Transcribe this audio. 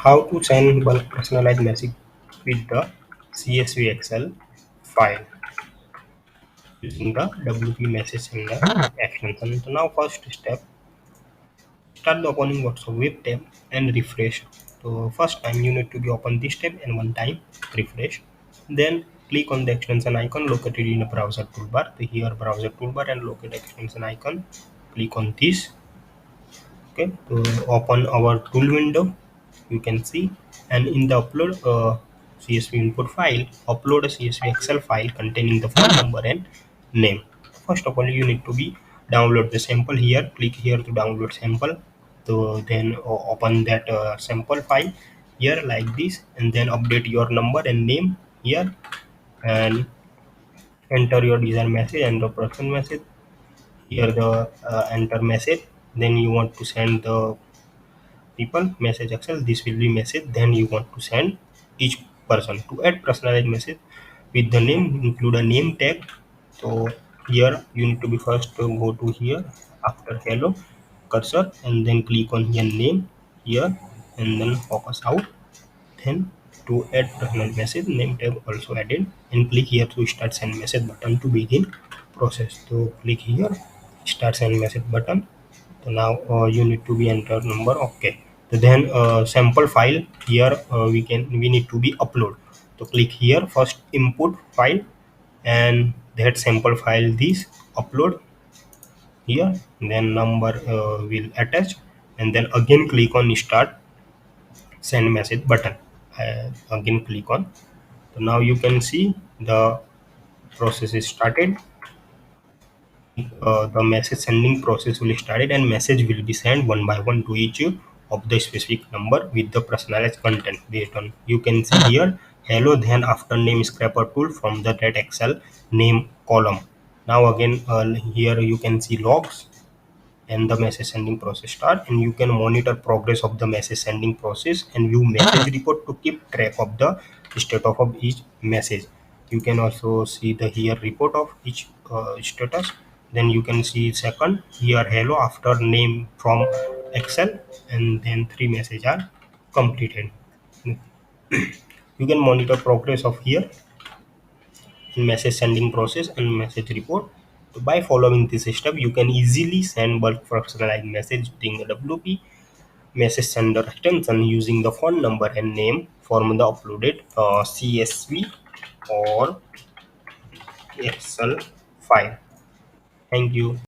How to send bulk personalized message with the CSV Excel file using the WP message sender extension. So now first step, start the opening WhatsApp web tab and refresh. So first time you need to be open this tab and one time refresh. Then click on the extension icon located in the browser toolbar. So here browser toolbar and locate extension icon. Click on this. Okay, to open our tool window you can see, and in the upload CSV input file, upload a CSV Excel file containing the phone number and name. First of all you need to be download the sample. Here click here to download sample. So then open that sample file here like this, and then update your number and name here, and enter your desired message and the person message here, the enter message. Then you want to send the people message Excel, this will be message. Then you want to send each person. To add personalized message with the name, include a name tag. So here you need to be first to go to here after hello cursor, and then click on here name here, and then focus out. Then to add personal message, name tag also added, and click here to start send message button to begin process. So click here start send message button. So now you need to be enter number. Okay, so then sample file here we need to be upload. So click here first input file, and that sample file this upload here, then number will attach, and then again click on start send message button. Again click on. So now you can see the process is started. The message sending process will started, and message will be sent one by one to each of the specific number with the personalized content based on. You can see here hello, then after name scrapper tool from the that Excel name column. Now again here you can see logs and the message sending process start, and you can monitor progress of the message sending process and view message report to keep track of the status of each message. You can also see the here report of each status. Then you can see second here hello after name from Excel, and then three messages are completed. You can monitor progress of here in message sending process and message report. So by following this step, you can easily send bulk personalized message using a WP message sender extension using the phone number and name from the uploaded CSV or Excel file. Thank you.